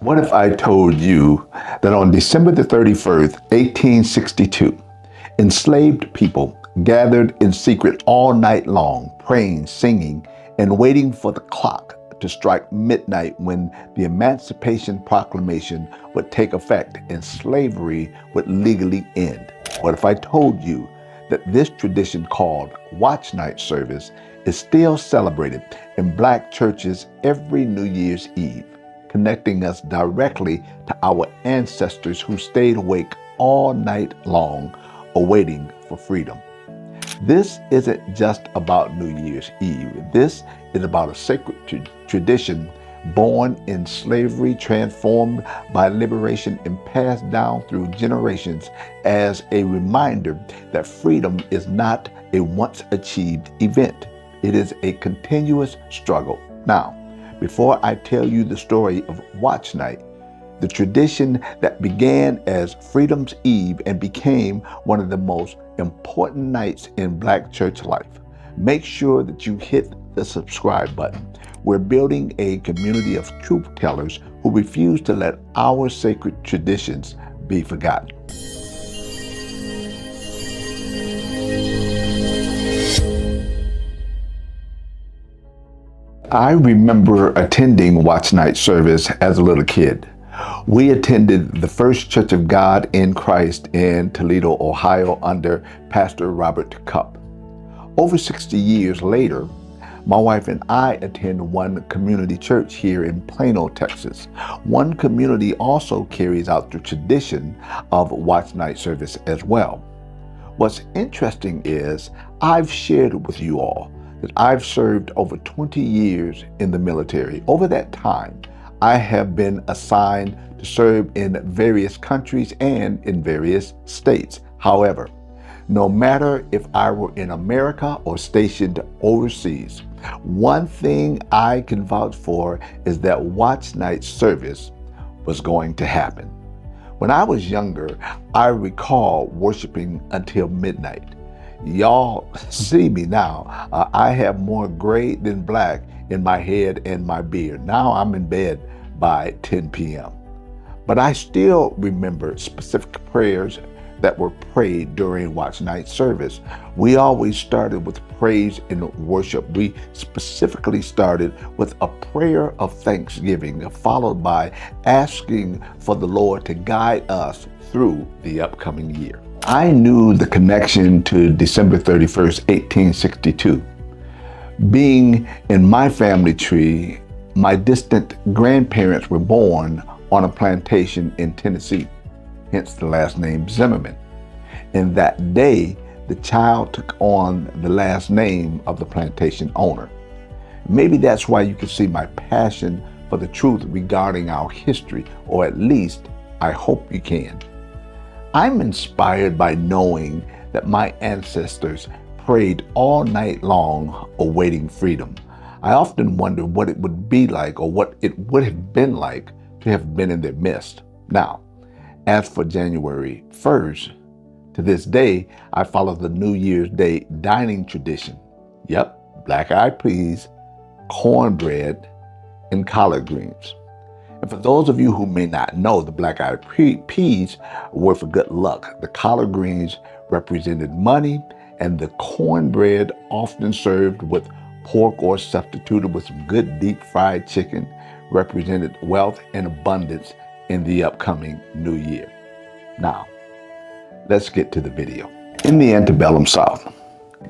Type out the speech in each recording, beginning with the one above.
What if I told you that on December the 31st, 1862, enslaved people gathered in secret all night long, praying, singing, and waiting for the clock to strike midnight when the Emancipation Proclamation would take effect and slavery would legally end? What if I told you that this tradition called Watch Night service is still celebrated in Black churches every New Year's Eve, connecting us directly to our ancestors who stayed awake all night long, awaiting for freedom? This isn't just about New Year's Eve. This is about a sacred tradition born in slavery, transformed by liberation, and passed down through generations as a reminder that freedom is not a once-achieved event. It is a continuous struggle. Now, before I tell you the story of Watch Night, the tradition that began as Freedom's Eve and became one of the most important nights in Black church life, make sure that you hit the subscribe button. We're building a community of truth tellers who refuse to let our sacred traditions be forgotten. I remember attending Watch Night service as a little kid. We attended the First Church of God in Christ in Toledo, Ohio, under Pastor Robert Cupp. Over 60 years later, my wife and I attend one community church here in Plano, Texas. One community also carries out the tradition of Watch Night service as well. What's interesting is I've shared with you all that I've served over 20 years in the military. Over that time, I have been assigned to serve in various countries and in various states. However, no matter if I were in America or stationed overseas, one thing I can vouch for is that Watch Night service was going to happen. When I was younger, I recall worshiping until midnight. Y'all see me now. I have more gray than black in my head and my beard. Now I'm in bed by 10 p.m. But I still remember specific prayers that were prayed during Watch Night service. We always started with praise and worship. We specifically started with a prayer of thanksgiving, followed by asking for the Lord to guide us through the upcoming year. I knew the connection to December 31st, 1862. Being in my family tree, my distant grandparents were born on a plantation in Tennessee, hence the last name Zimmerman. And that day, the child took on the last name of the plantation owner. Maybe that's why you can see my passion for the truth regarding our history, or at least I hope you can. I'm inspired by knowing that my ancestors prayed all night long awaiting freedom. I often wonder what it would be like, or what it would have been like to have been in their midst. Now, as for January 1st, to this day, I follow the New Year's Day dining tradition. Yep, black-eyed peas, cornbread, and collard greens. And for those of you who may not know, the black-eyed peas were for good luck. The collard greens represented money, and the cornbread, often served with pork or substituted with some good deep fried chicken, represented wealth and abundance in the upcoming new year. Now, let's get to the video. In the antebellum South,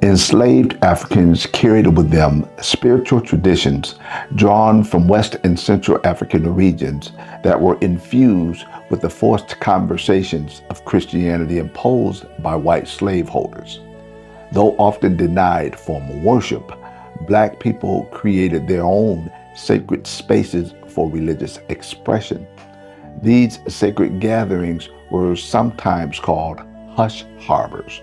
enslaved Africans carried with them spiritual traditions drawn from West and Central African regions that were infused with the forced conversations of Christianity imposed by white slaveholders. Though often denied formal worship, Black people created their own sacred spaces for religious expression. These sacred gatherings were sometimes called hush harbors,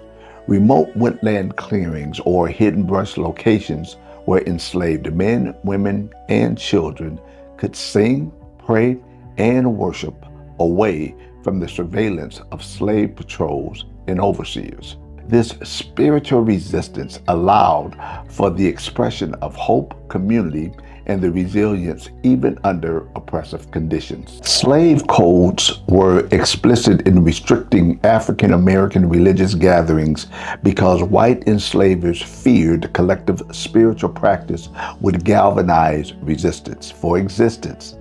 remote woodland clearings or hidden brush locations where enslaved men, women, and children could sing, pray, and worship away from the surveillance of slave patrols and overseers. This spiritual resistance allowed for the expression of hope, community, and the resilience even under oppressive conditions. Slave codes were explicit in restricting African American religious gatherings because white enslavers feared collective spiritual practice would galvanize resistance for existence.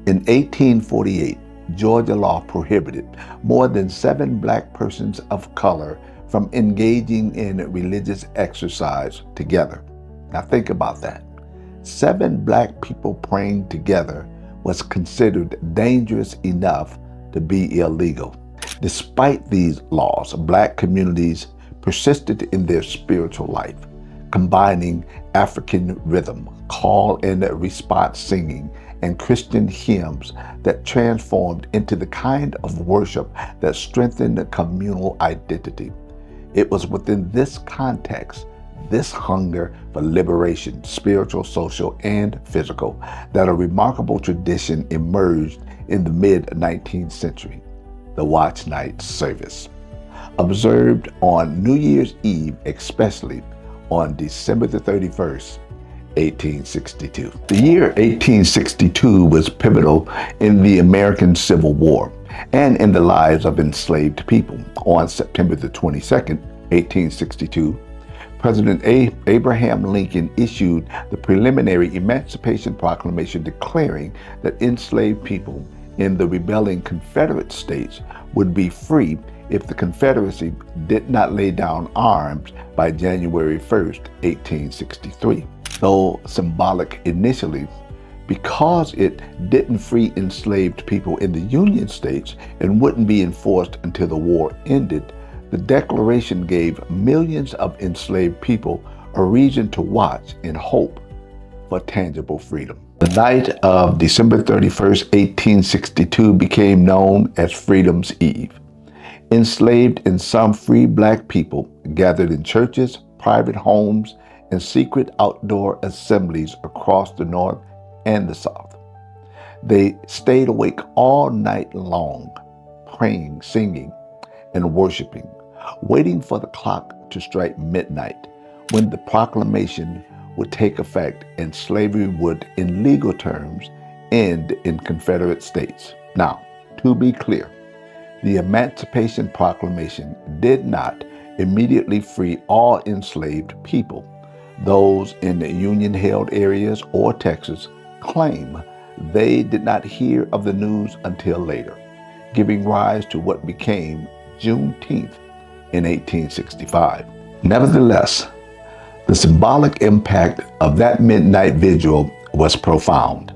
In 1848, Georgia law prohibited more than 7 black persons of color from engaging in religious exercise together. Now think about that. 7 black people praying together was considered dangerous enough to be illegal. Despite these laws, black communities persisted in their spiritual life, combining African rhythm, call and response singing, and Christian hymns that transformed into the kind of worship that strengthened the communal identity. It was within this context, this hunger for liberation, spiritual, social, and physical, that a remarkable tradition emerged in the mid-19th century, the Watch Night service. Observed on New Year's Eve, especially on December the 31st, 1862. The year 1862 was pivotal in the American Civil War and in the lives of enslaved people. On September the 22nd, 1862, President Abraham Lincoln issued the preliminary Emancipation Proclamation declaring that enslaved people in the rebelling Confederate states would be free if the Confederacy did not lay down arms by January 1st, 1863. Though symbolic initially, because it didn't free enslaved people in the Union states and wouldn't be enforced until the war ended, the declaration gave millions of enslaved people a reason to watch and hope for tangible freedom. The night of December 31st, 1862 became known as Freedom's Eve. Enslaved and some free black people gathered in churches, private homes, and secret outdoor assemblies across the North and the South. They stayed awake all night long, praying, singing, and worshiping, waiting for the clock to strike midnight, when the proclamation would take effect and slavery would, in legal terms, end in Confederate states. Now, to be clear, the Emancipation Proclamation did not immediately free all enslaved people. Those in the Union-held areas or Texas claim they did not hear of the news until later, giving rise to what became Juneteenth in 1865. Nevertheless, the symbolic impact of that midnight vigil was profound.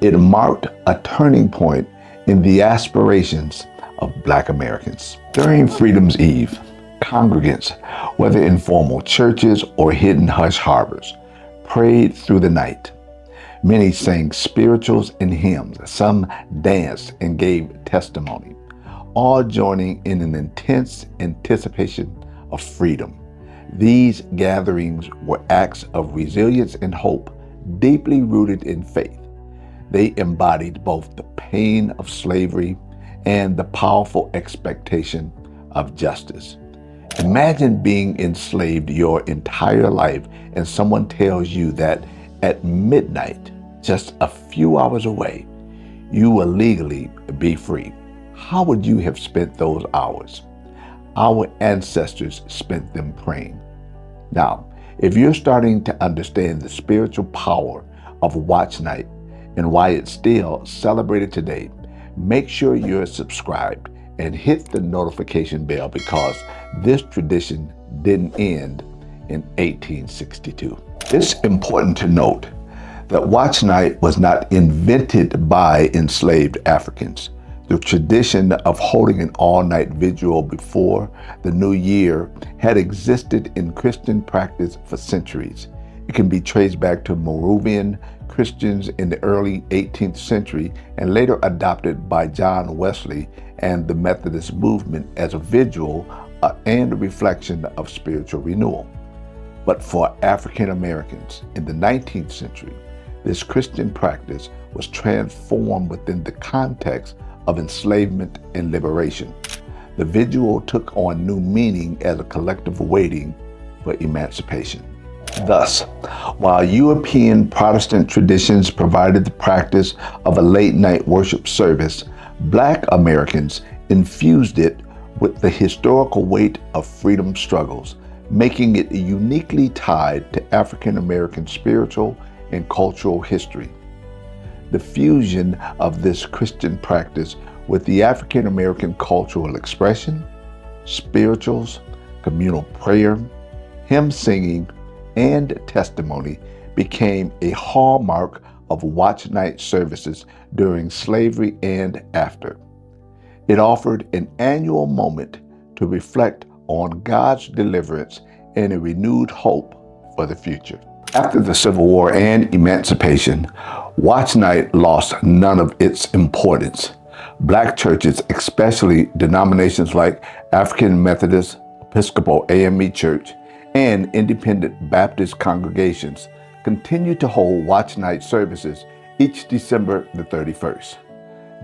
It marked a turning point in the aspirations of Black Americans. During Freedom's Eve, congregants, whether in formal churches or hidden hush harbors, prayed through the night. Many sang spirituals and hymns. Some danced and gave testimony, all joining in an intense anticipation of freedom. These gatherings were acts of resilience and hope, deeply rooted in faith. They embodied both the pain of slavery and the powerful expectation of justice. Imagine being enslaved your entire life and someone tells you that at midnight, just a few hours away, you will legally be free. How would you have spent those hours? Our ancestors spent them praying. Now, if you're starting to understand the spiritual power of Watch Night and why it's still celebrated today, make sure you're subscribed and hit the notification bell, because this tradition didn't end in 1862. It's important to note that Watch Night was not invented by enslaved Africans. The tradition of holding an all-night vigil before the new year had existed in Christian practice for centuries. It can be traced back to Moravian Christians in the early 18th century and later adopted by John Wesley and the Methodist movement as a vigil and a reflection of spiritual renewal. But for African Americans in the 19th century, this Christian practice was transformed within the context of enslavement and liberation. The vigil took on new meaning as a collective waiting for emancipation. Thus, while European Protestant traditions provided the practice of a late night worship service, Black Americans infused it with the historical weight of freedom struggles, making it uniquely tied to African American spiritual and cultural history. The fusion of this Christian practice with the African American cultural expression, spirituals, communal prayer, hymn singing, and testimony became a hallmark of watch night services during slavery and after. It offered an annual moment to reflect on God's deliverance and a renewed hope for the future. After the Civil War and Emancipation, Watch Night lost none of its importance. Black churches, especially denominations like African Methodist, Episcopal AME Church, and independent Baptist congregations, continue to hold Watch Night services each December the 31st.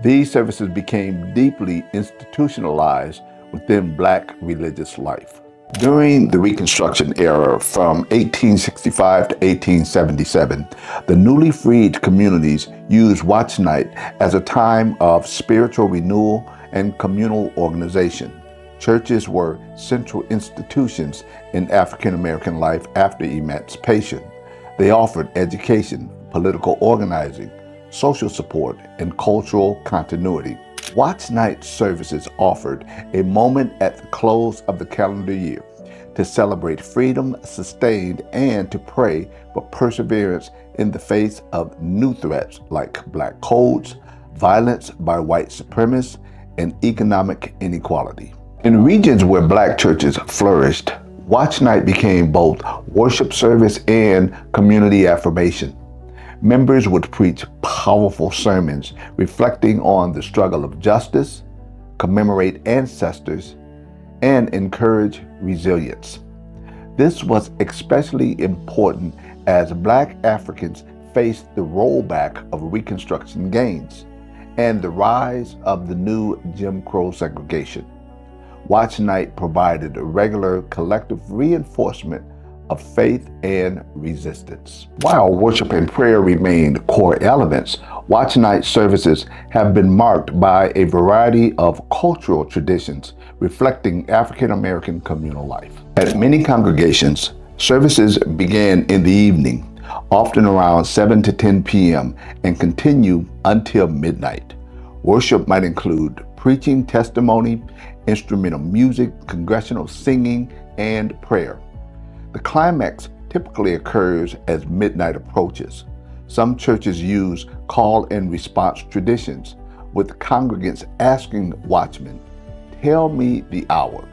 These services became deeply institutionalized within Black religious life. During the Reconstruction era from 1865 to 1877, the newly freed communities used Watch Night as a time of spiritual renewal and communal organization. Churches were central institutions in African American life after emancipation. They offered education, political organizing, social support, and cultural continuity. Watch Night services offered a moment at the close of the calendar year to celebrate freedom sustained and to pray for perseverance in the face of new threats like Black codes, violence by white supremacists, and economic inequality. In regions where Black churches flourished, Watch Night became both worship service and community affirmation. Members would preach powerful sermons reflecting on the struggle of justice, commemorate ancestors, and encourage resilience. This was especially important as Black Africans faced the rollback of Reconstruction gains and the rise of the new Jim Crow segregation. Watch Night provided a regular collective reinforcement of faith and resistance. While worship and prayer remained core elements, Watch Night services have been marked by a variety of cultural traditions reflecting African American communal life. At many congregations, services began in the evening, often around 7 to 10 p.m., and continue until midnight. Worship might include preaching, testimony, instrumental music, congregational singing, and prayer. The climax typically occurs as midnight approaches. Some churches use call and response traditions, with congregants asking watchmen, "Tell me the hour,"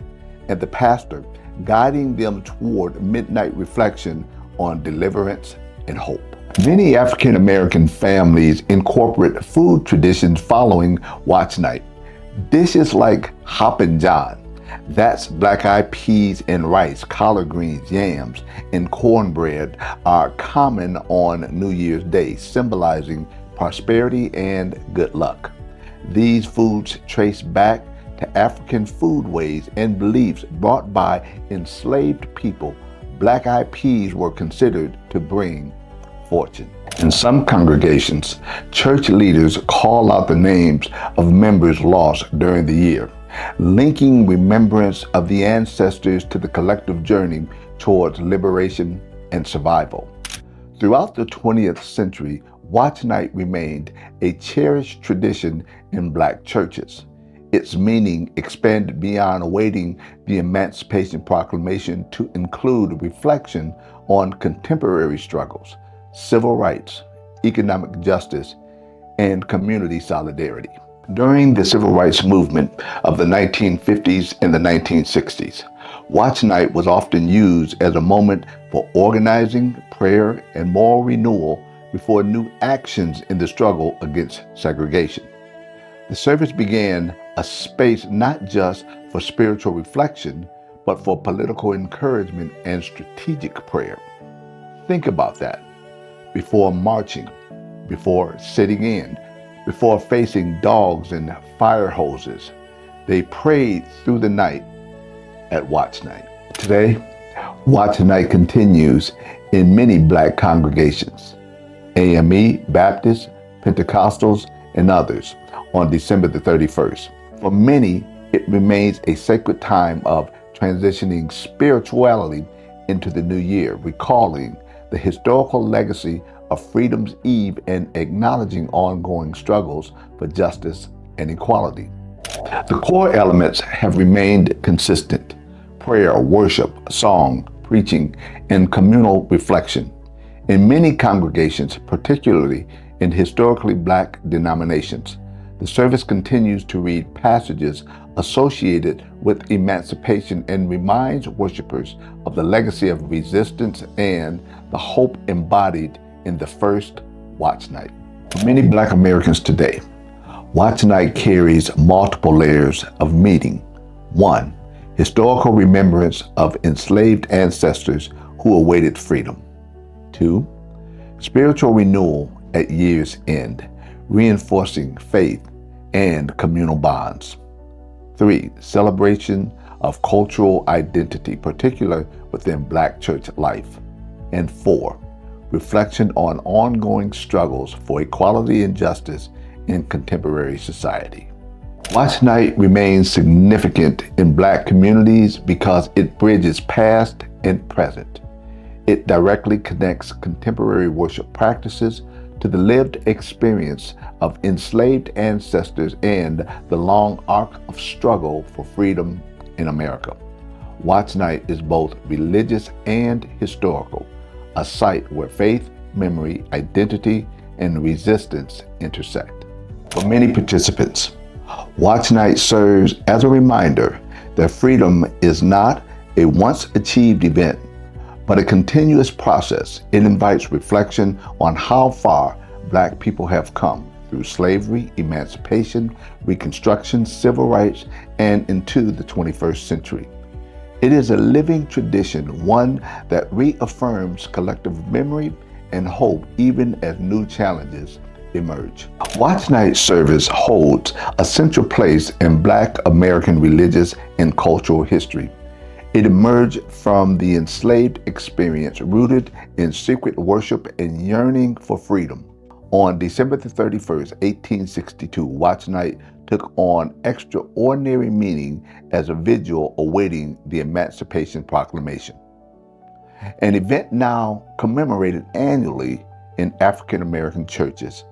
and the pastor guiding them toward midnight reflection on deliverance and hope. Many African American families incorporate food traditions following Watch Night. Dishes like Hoppin John, that's black-eyed peas and rice, collard greens, yams, and cornbread, are common on New Year's Day, symbolizing prosperity and good luck. These foods trace back to African foodways and beliefs brought by enslaved people. Black-eyed peas were considered to bring fortune. In some congregations, church leaders call out the names of members lost during the year, linking remembrance of the ancestors to the collective journey towards liberation and survival. Throughout the 20th century, Watch Night remained a cherished tradition in Black churches. Its meaning expanded beyond awaiting the Emancipation Proclamation to include reflection on contemporary struggles, civil rights, economic justice, and community solidarity. During the civil rights movement of the 1950s and the 1960s, Watch Night was often used as a moment for organizing, prayer, and moral renewal before new actions in the struggle against segregation. The service began a space not just for spiritual reflection, but for political encouragement and strategic prayer. Think about that. Before marching, before sitting in, before facing dogs and fire hoses, they prayed through the night at Watch Night. Today, Watch Night continues in many Black congregations, AME, Baptists, Pentecostals, and others, on December the 31st. For many, it remains a sacred time of transitioning spirituality into the new year, recalling the historical legacy of Freedom's Eve and acknowledging ongoing struggles for justice and equality. The core elements have remained consistent: prayer, worship, song, preaching, and communal reflection. In many congregations, particularly in historically Black denominations, the service continues to read passages associated with emancipation and reminds worshipers of the legacy of resistance and the hope embodied in the first Watch Night. For many Black Americans today, Watch Night carries multiple layers of meaning. 1. Historical remembrance of enslaved ancestors who awaited freedom. 2. Spiritual renewal at year's end, reinforcing faith and communal bonds. 3. Celebration of cultural identity, particularly within Black church life. And 4. Reflection on ongoing struggles for equality and justice in contemporary society. Watch Night remains significant in Black communities because it bridges past and present. It directly connects contemporary worship practices to the lived experience of enslaved ancestors and the long arc of struggle for freedom in America. Watch Night is both religious and historical, a site where faith, memory, identity, and resistance intersect. For many participants, Watch Night serves as a reminder that freedom is not a once-achieved event, but a continuous process. It invites reflection on how far Black people have come through slavery, emancipation, Reconstruction, civil rights, and into the 21st century. It is a living tradition, one that reaffirms collective memory and hope even as new challenges emerge. Watch Night service holds a central place in Black American religious and cultural history. It emerged from the enslaved experience, rooted in secret worship and yearning for freedom. On December 31st, 1862, Watch Night took on extraordinary meaning as a vigil awaiting the Emancipation Proclamation, an event now commemorated annually in African American churches.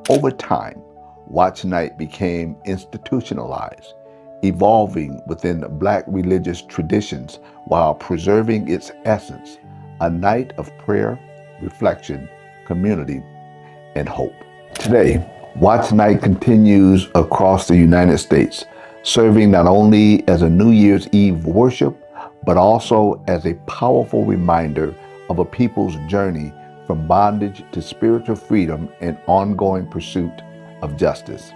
Over time, Watch Night became institutionalized, evolving within Black religious traditions while preserving its essence, a night of prayer, reflection, community, and hope. Today, Watch Night continues across the United States, serving not only as a New Year's Eve worship, but also as a powerful reminder of a people's journey from bondage to spiritual freedom and ongoing pursuit of justice.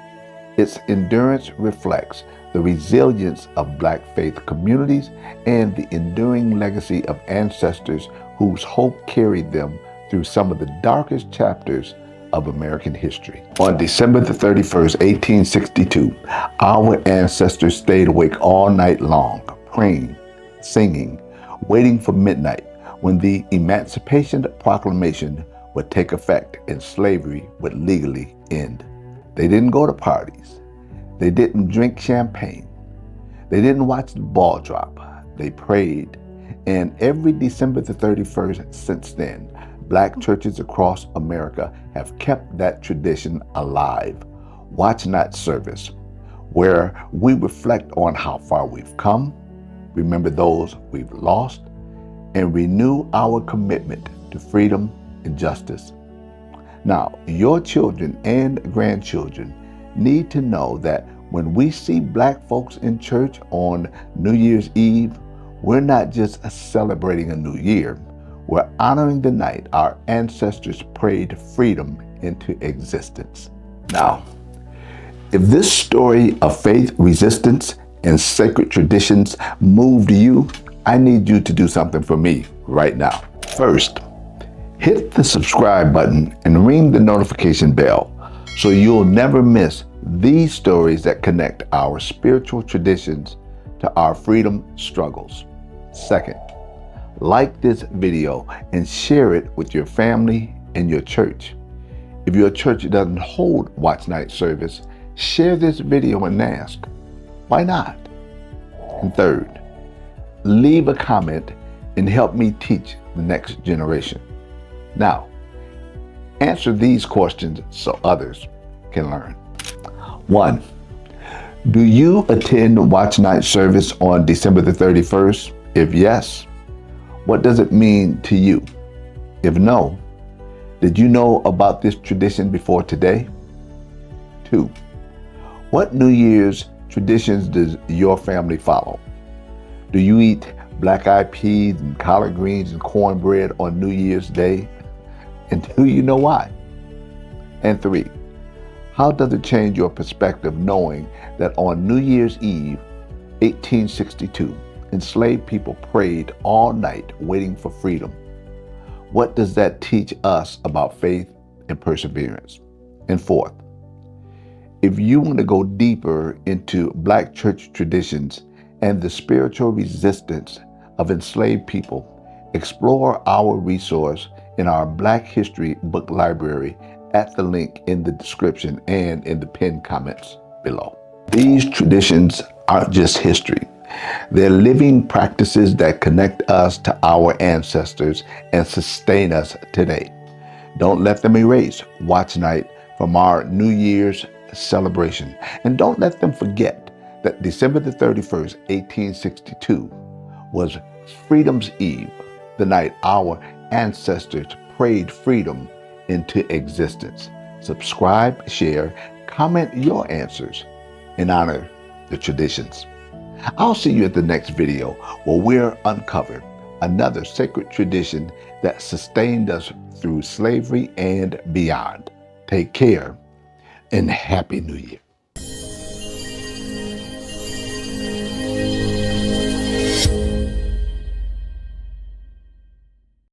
Its endurance reflects the resilience of Black faith communities and the enduring legacy of ancestors whose hope carried them through some of the darkest chapters of American history. On December the 31st, 1862, our ancestors stayed awake all night long, praying, singing, waiting for midnight when the Emancipation Proclamation would take effect and slavery would legally end. They didn't go to parties. They didn't drink champagne. They didn't watch the ball drop. They prayed. And every December the 31st since then, Black churches across America have kept that tradition alive. Watch Night service, where we reflect on how far we've come, remember those we've lost, and renew our commitment to freedom and justice. Now, your children and grandchildren need to know that when we see Black folks in church on New Year's Eve, we're not just celebrating a new year. We're honoring the night our ancestors prayed freedom into existence. Now, if this story of faith, resistance, and sacred traditions moved you, I need you to do something for me right now. First, hit the subscribe button and ring the notification bell so you'll never miss these stories that connect our spiritual traditions to our freedom struggles. Second, Like this video and share it with your family and your church. If your church doesn't hold Watch Night service, share this video and ask, why not? And third, leave a comment and help me teach the next generation. Now, answer these questions so others can learn. 1. Do you attend Watch Night service on December the 31st? If yes, what does it mean to you? If no, did you know about this tradition before today? 2. What New Year's traditions does your family follow? Do you eat black-eyed peas and collard greens and cornbread on New Year's Day? And do you know why? And 3. How does it change your perspective knowing that on New Year's Eve, 1862, enslaved people prayed all night waiting for freedom? What does that teach us about faith and perseverance? And 4th, if you want to go deeper into Black church traditions and the spiritual resistance of enslaved people, explore our resource in our Black History book library at the link in the description and in the pinned comments below. These traditions aren't just history. They're living practices that connect us to our ancestors and sustain us today. Don't let them erase Watch Night from our New Year's celebration. And don't let them forget that December the 31st, 1862 was Freedom's Eve, the night our ancestors prayed freedom into existence. Subscribe, share, comment your answers, and honor the traditions. I'll see you at the next video where we'll uncover another sacred tradition that sustained us through slavery and beyond. Take care and Happy New Year.